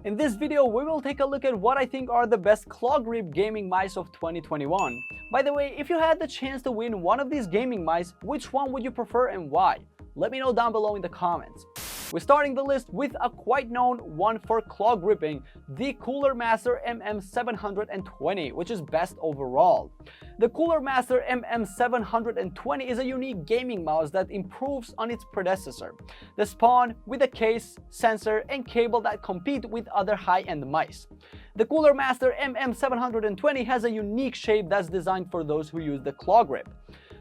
In this video, we will take a look at what I think are the best claw grip gaming mice of 2021. By the way, if you had the chance to win one of these gaming mice, which one would you prefer and why? Let me know down below in the comments. We're starting the list with a quite known one for claw gripping, the Cooler Master MM720, which is best overall. The Cooler Master MM720 is a unique gaming mouse that improves on its predecessor, the Spawn, with a case, sensor, and cable that compete with other high-end mice. The Cooler Master MM720 has a unique shape that's designed for those who use the claw grip.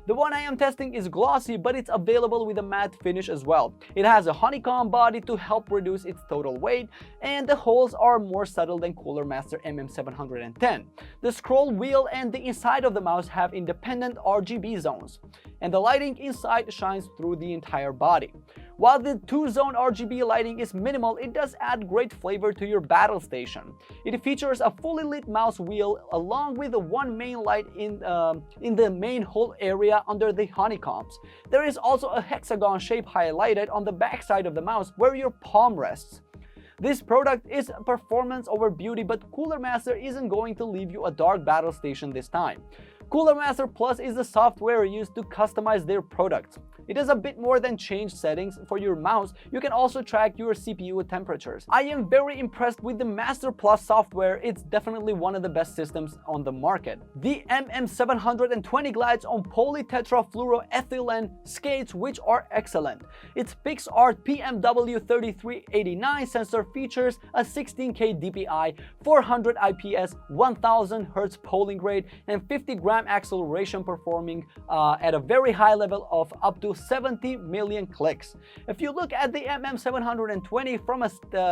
The one I am testing is glossy, but it's available with a matte finish as well. It has a honeycomb body to help reduce its total weight, and the holes are more subtle than Cooler Master MM710. The scroll wheel and the inside of the mouse have independent RGB zones, and the lighting inside shines through the entire body. While the two-zone RGB lighting is minimal, it does add great flavor to your battle station. It features a fully lit mouse wheel along with one main light in the main hole area under the honeycombs. There is also a hexagon shape highlighted on the back side of the mouse where your palm rests. This product is performance over beauty, but Cooler Master isn't going to leave you a dark battle station this time. Cooler Master Plus is the software used to customize their products. It does a bit more than change settings for your mouse. You can also track your CPU temperatures. I am very impressed with the Master Plus software. It's definitely one of the best systems on the market. The MM720 glides on polytetrafluoroethylene skates, which are excellent. Its PixArt PMW3389 sensor features a 16K DPI, 400 IPS, 1000 Hz polling rate, and 50-gram acceleration, performing at a very high level of up to 70 million clicks. If you look at the MM720 from a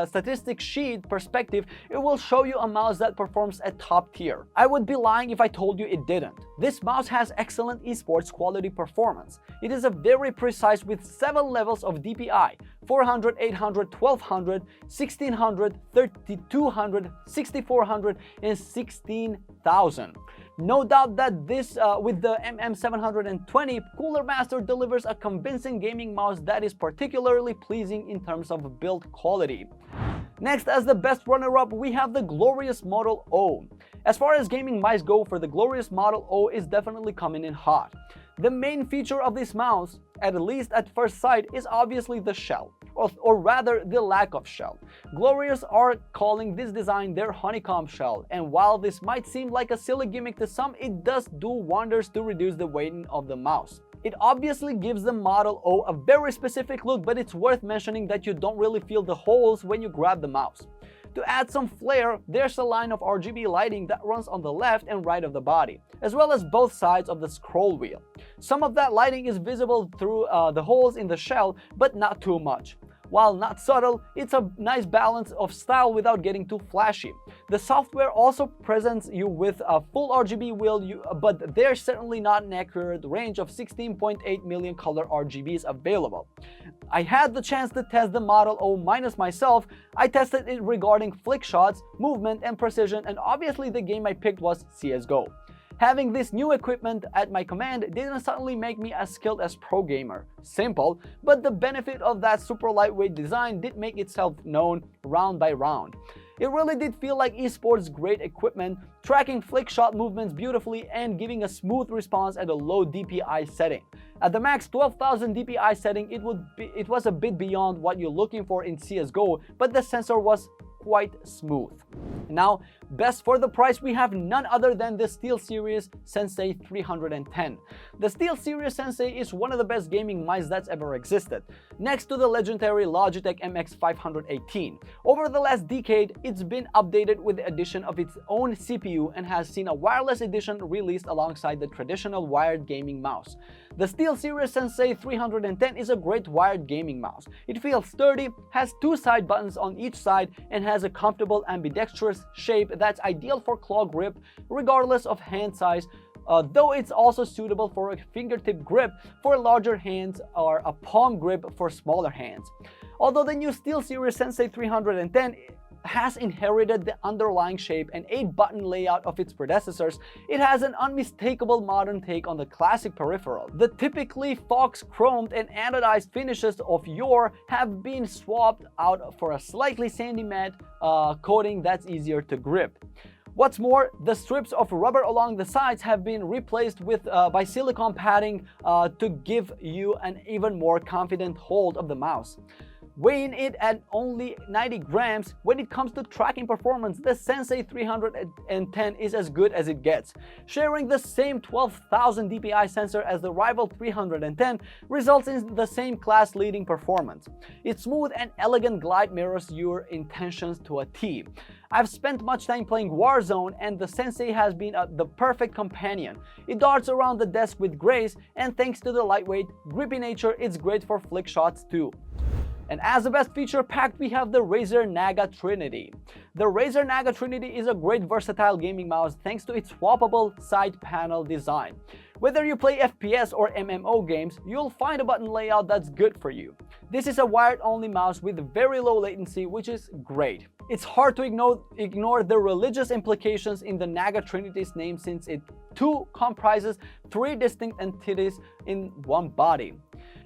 statistics sheet perspective, it will show you a mouse that performs at top tier. I would be lying if I told you it didn't. This mouse has excellent esports quality performance. It is a very precise with 7 levels of DPI: 400, 800, 1200, 1600, 3200, 6400, and 16000. No doubt that this, with the MM720, Cooler Master delivers a convincing gaming mouse that is particularly pleasing in terms of build quality. Next, as the best runner-up, we have the Glorious Model O. As far as gaming mice go, for the Glorious Model O is definitely coming in hot. The main feature of this mouse, at least at first sight, is obviously the shell, or rather the lack of shell. Glorious are calling this design their honeycomb shell, and while this might seem like a silly gimmick to some, it does do wonders to reduce the weight of the mouse. It obviously gives the Model O a very specific look, but it's worth mentioning that you don't really feel the holes when you grab the mouse. To add some flair, there's a line of RGB lighting that runs on the left and right of the body, as well as both sides of the scroll wheel. Some of that lighting is visible through the holes in the shell, but not too much. While not subtle, it's a nice balance of style without getting too flashy. The software also presents you with a full RGB wheel, but there's certainly not an accurate range of 16.8 million color RGBs available. I had the chance to test the Model O minus myself. I tested it regarding flick shots, movement, and precision, and obviously the game I picked was CSGO. Having this new equipment at my command didn't suddenly make me as skilled as pro gamer. Simple, but the benefit of that super lightweight design did make itself known round by round. It really did feel like esports grade equipment, tracking flick shot movements beautifully and giving a smooth response at a low DPI setting. At the max 12,000 DPI setting, it was a bit beyond what you're looking for in CSGO, but the sensor was quite smooth. Now, best for the price, we have none other than the Steelseries Sensei 310. The Steelseries Sensei is one of the best gaming mice that's ever existed, next to the legendary Logitech MX518. Over the last decade, it's been updated with the addition of its own CPU and has seen a wireless edition released alongside the traditional wired gaming mouse. The Steelseries Sensei 310 is a great wired gaming mouse. It feels sturdy, has 2 side buttons on each side, and has a comfortable ambidextrous shape that's ideal for claw grip regardless of hand size, though it's also suitable for a fingertip grip for larger hands or a palm grip for smaller hands. Although the new Steelseries Sensei 310 has inherited the underlying shape and 8-button layout of its predecessors, it has an unmistakable modern take on the classic peripheral. The typically fox-chromed and anodized finishes of yore have been swapped out for a slightly sandy matte coating that's easier to grip. What's more, the strips of rubber along the sides have been replaced with by silicone padding to give you an even more confident hold of the mouse. Weighing it at only 90 grams, when it comes to tracking performance, the Sensei 310 is as good as it gets. Sharing the same 12,000 dpi sensor as the rival 310 results in the same class-leading performance. Its smooth and elegant glide mirrors your intentions to a T. I've spent much time playing Warzone, and the Sensei has been the perfect companion. It darts around the desk with grace, and thanks to the lightweight, grippy nature, it's great for flick shots too. And as the best feature packed, we have the Razer Naga Trinity. The Razer Naga Trinity is a great versatile gaming mouse thanks to its swappable side panel design. Whether you play FPS or MMO games, you'll find a button layout that's good for you. This is a wired-only mouse with very low latency, which is great. It's hard to ignore the religious implications in the Naga Trinity's name, since it too comprises three distinct entities in one body.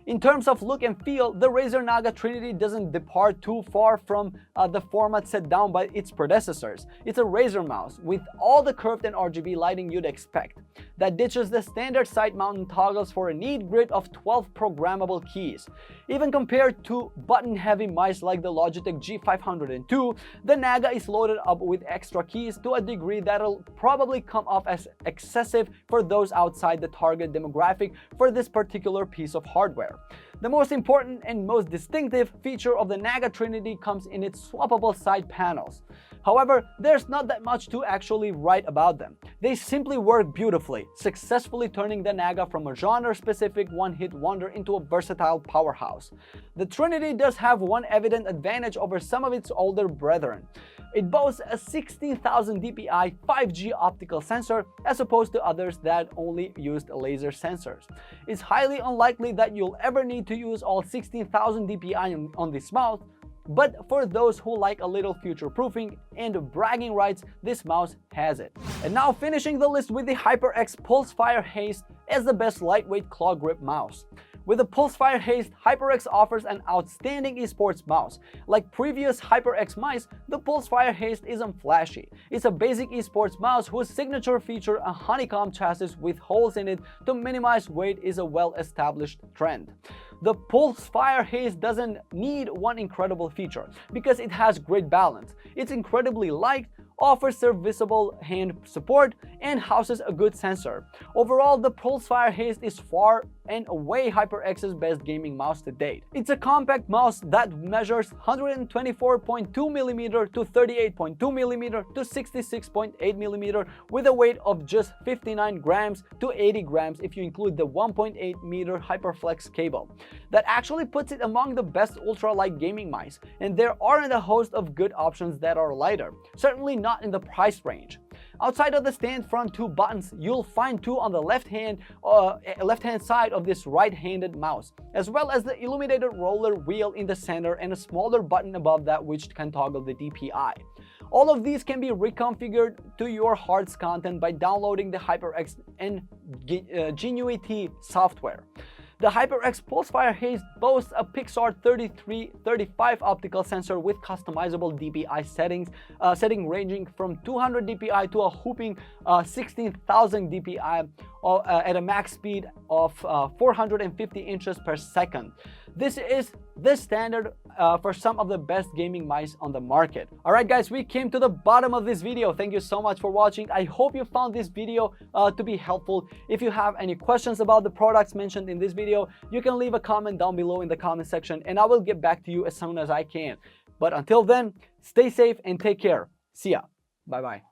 In terms of look and feel, the Razer Naga Trinity doesn't depart too far from the format set down by its predecessors. It's a Razer mouse with all the curved and RGB lighting you'd expect, that ditches the standard side-mounted toggles for a neat grid of 12 programmable keys. Even compared to button-heavy mice like the Logitech G502, the Naga is loaded up with extra keys to a degree that'll probably come off as excessive for those outside the target demographic for this particular piece of hardware. The most important and most distinctive feature of the Naga Trinity comes in its swappable side panels. However, there's not that much to actually write about them. They simply work beautifully, successfully turning the Naga from a genre-specific one-hit wonder into a versatile powerhouse. The Trinity does have one evident advantage over some of its older brethren. It boasts a 16,000 dpi 5G optical sensor as opposed to others that only used laser sensors. It's highly unlikely that you'll ever need to use all 16,000 dpi on this mouse, but for those who like a little future-proofing and bragging rights, this mouse has it. And now finishing the list with the HyperX Pulsefire Haste as the best lightweight claw grip mouse. With the Pulsefire Haste, HyperX offers an outstanding esports mouse. Like previous HyperX mice, the Pulsefire Haste isn't flashy. It's a basic esports mouse whose signature feature, a honeycomb chassis with holes in it to minimize weight, is a well-established trend. The Pulsefire Haste doesn't need one incredible feature because it has great balance. It's incredibly light, offers serviceable hand support, and houses a good sensor. Overall, the Pulsefire Haste is far and away HyperX's best gaming mouse to date. It's a compact mouse that measures 124.2mm to 38.2mm to 66.8mm with a weight of just 59 grams to 80 grams if you include the 1.8-meter HyperFlex cable. That actually puts it among the best ultralight gaming mice, and there aren't a host of good options that are lighter, certainly not in the price range. Outside of the stand front two buttons, you'll find two on the left-hand side of this right-handed mouse, as well as the illuminated roller wheel in the center and a smaller button above that which can toggle the DPI. All of these can be reconfigured to your heart's content by downloading the HyperX Genuity software. The HyperX Pulsefire Haste boasts a Pixar 3335 optical sensor with customizable DPI settings, setting ranging from 200 dpi to a whopping 16,000 dpi at a max speed of 450 inches per second. This is the standard for some of the best gaming mice on the market. Alright guys, we came to the bottom of this video. Thank you so much for watching. I hope you found this video to be helpful. If you have any questions about the products mentioned in this video, you can leave a comment down below in the comment section and I will get back to you as soon as I can. But until then, stay safe and take care. See ya. Bye bye.